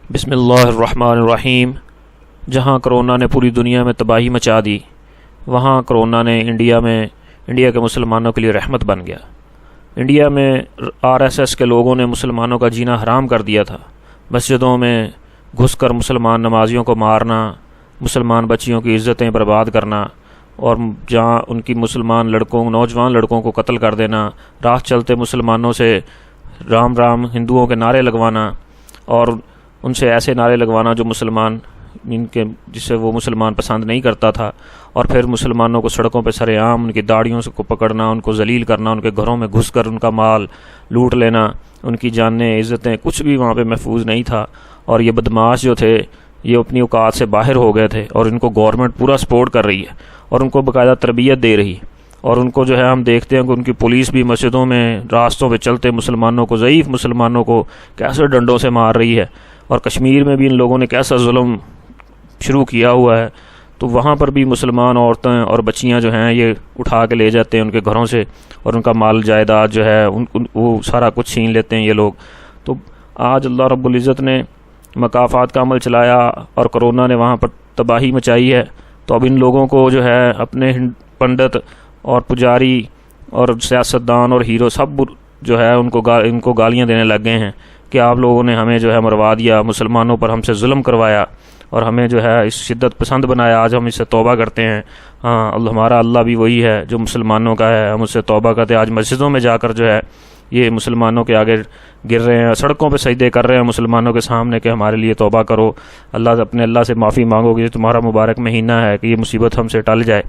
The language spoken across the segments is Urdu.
بسم اللہ الرحمن الرحیم۔ جہاں کرونا نے پوری دنیا میں تباہی مچا دی، وہاں کرونا نے انڈیا کے مسلمانوں کے لیے رحمت بن گیا۔ انڈیا میں RSS کے لوگوں نے مسلمانوں کا جینا حرام کر دیا تھا۔ مسجدوں میں گھس کر مسلمان نمازیوں کو مارنا، مسلمان بچیوں کی عزتیں برباد کرنا، اور جہاں ان کی مسلمان نوجوان لڑکوں کو قتل کر دینا، راہ چلتے مسلمانوں سے رام رام ہندوؤں کے نعرے لگوانا، اور ان سے ایسے نعرے لگوانا جو جسے وہ مسلمان پسند نہیں کرتا تھا، اور پھر مسلمانوں کو سڑکوں پہ سر عام ان کی داڑھیوں کو پکڑنا، ان کو ذلیل کرنا، ان کے گھروں میں گھس کر ان کا مال لوٹ لینا، ان کی جانیں عزتیں کچھ بھی وہاں پہ محفوظ نہیں تھا۔ اور یہ بدماش جو تھے یہ اپنی اوقات سے باہر ہو گئے تھے، اور ان کو گورنمنٹ پورا سپورٹ کر رہی ہے اور ان کو باقاعدہ تربیت دے رہی ہے، اور ان کو ہم دیکھتے ہیں کہ ان کی پولیس بھی مسجدوں میں راستوں پہ چلتے مسلمانوں کو، ضعیف مسلمانوں کو کیسے ڈنڈوں سے مار رہی ہے، اور کشمیر میں بھی ان لوگوں نے کیسا ظلم شروع کیا ہوا ہے۔ تو وہاں پر بھی مسلمان عورتیں اور بچیاں یہ اٹھا کے لے جاتے ہیں ان کے گھروں سے، اور ان کا مال جائیداد وہ سارا کچھ چھین لیتے ہیں یہ لوگ۔ تو آج اللہ رب العزت نے مکافات کا عمل چلایا اور کرونا نے وہاں پر تباہی مچائی ہے، تو اب ان لوگوں کو اپنے پنڈت اور پجاری اور سیاستدان اور ہیرو سب ان کو گالیاں دینے لگ گئے ہیں کہ آپ لوگوں نے ہمیں مروا دیا، مسلمانوں پر ہم سے ظلم کروایا، اور ہمیں اس شدت پسند بنایا، آج ہم اس سے توبہ کرتے ہیں۔ ہاں، ہمارا اللہ بھی وہی ہے جو مسلمانوں کا ہے، ہم اس سے توبہ کرتے ہیں۔ آج مسجدوں میں جا کر یہ مسلمانوں کے آگے گر رہے ہیں، سڑکوں پہ سجدے کر رہے ہیں مسلمانوں کے سامنے کہ ہمارے لیے توبہ کرو، اپنے اللہ سے معافی مانگو کہ تمہارا مبارک مہینہ ہے کہ یہ مصیبت ہم سے ٹل جائے۔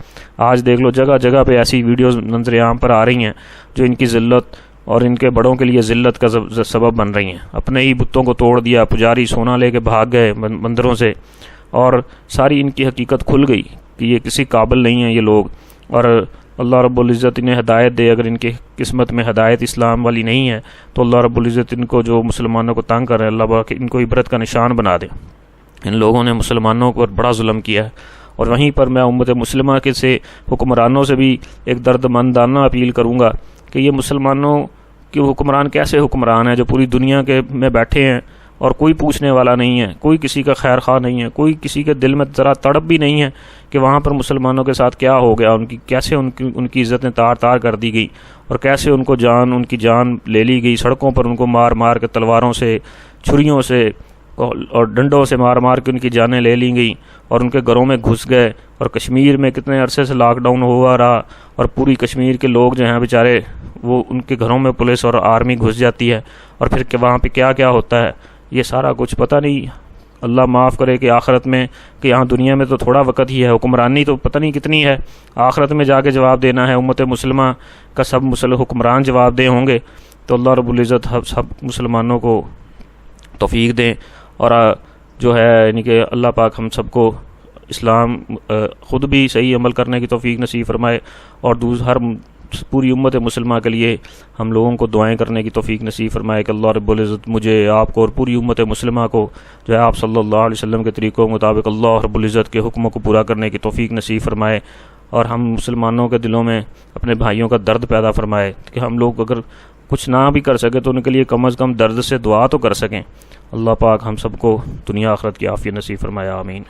آج دیکھ لو جگہ جگہ پہ ایسی ویڈیوز نظر عام پر آ رہی ہیں جو ان کی ذلت اور ان کے بڑوں کے لیے ذلت کا سبب بن رہی ہیں۔ اپنے ہی بتوں کو توڑ دیا، پجاری سونا لے کے بھاگ گئے مندروں سے، اور ساری ان کی حقیقت کھل گئی کہ یہ کسی قابل نہیں ہیں یہ لوگ، اور اللہ رب العزت انہیں ہدایت دے۔ اگر ان کی قسمت میں ہدایت اسلام والی نہیں ہے تو اللہ رب العزت ان کو جو مسلمانوں کو تنگ کر رہے ہیں، اللہ پاک ان کو عبرت کا نشان بنا دے۔ ان لوگوں نے مسلمانوں پر بڑا ظلم کیا ہے، اور وہیں پر میں امت مسلمہ کے سے حکمرانوں سے بھی ایک درد مندانہ اپیل کروں گا کہ یہ مسلمانوں کے حکمران کیسے حکمران ہیں جو پوری دنیا میں بیٹھے ہیں اور کوئی پوچھنے والا نہیں ہے، کوئی کسی کا خیر خواہ نہیں ہے، کوئی کسی کے دل میں ذرا تڑپ بھی نہیں ہے کہ وہاں پر مسلمانوں کے ساتھ کیا ہو گیا، کیسے ان کی عزتیں تار تار کر دی گئی، اور کیسے ان کی جان لے لی گئی، سڑکوں پر ان کو مار مار کے تلواروں سے، چھریوں سے اور ڈنڈوں سے مار مار کے ان کی جانیں لے لی گئیں، اور ان کے گھروں میں گھس گئے۔ اور کشمیر میں کتنے عرصے سے لاک ڈاؤن ہوا رہا، اور پوری کشمیر کے لوگ بیچارے ان کے گھروں میں پولیس اور آرمی گھس جاتی ہے، اور پھر وہاں پہ کیا کیا ہوتا ہے یہ سارا کچھ پتہ نہیں۔ اللہ معاف کرے کہ آخرت میں، کہ یہاں دنیا میں تو تھوڑا وقت ہی ہے، حکمرانی تو پتہ نہیں کتنی ہے، آخرت میں جا کے جواب دینا ہے۔ امت مسلمہ کا سب حکمران جواب دے ہوں گے، تو اللہ رب العزت سب مسلمانوں کو توفیق دیں، اور یعنی کہ اللہ پاک ہم سب کو اسلام خود بھی صحیح عمل کرنے کی توفیق نصیب فرمائے، اور پوری امت مسلمہ کے لیے ہم لوگوں کو دعائیں کرنے کی توفیق نصیب فرمائے کہ اللہ رب العزت مجھے، آپ کو اور پوری امت مسلمہ کو آپ صلی اللہ علیہ وسلم کے طریقوں کے مطابق اللہ رب العزت کے حکموں کو پورا کرنے کی توفیق نصیب فرمائے، اور ہم مسلمانوں کے دلوں میں اپنے بھائیوں کا درد پیدا فرمائے کہ ہم لوگ اگر کچھ نہ بھی کر سکے تو ان کے لیے کم از کم درد سے دعا تو کر سکیں۔ اللہ پاک ہم سب کو دنیا آخرت کی عافیت نصیب فرمائے، آمین۔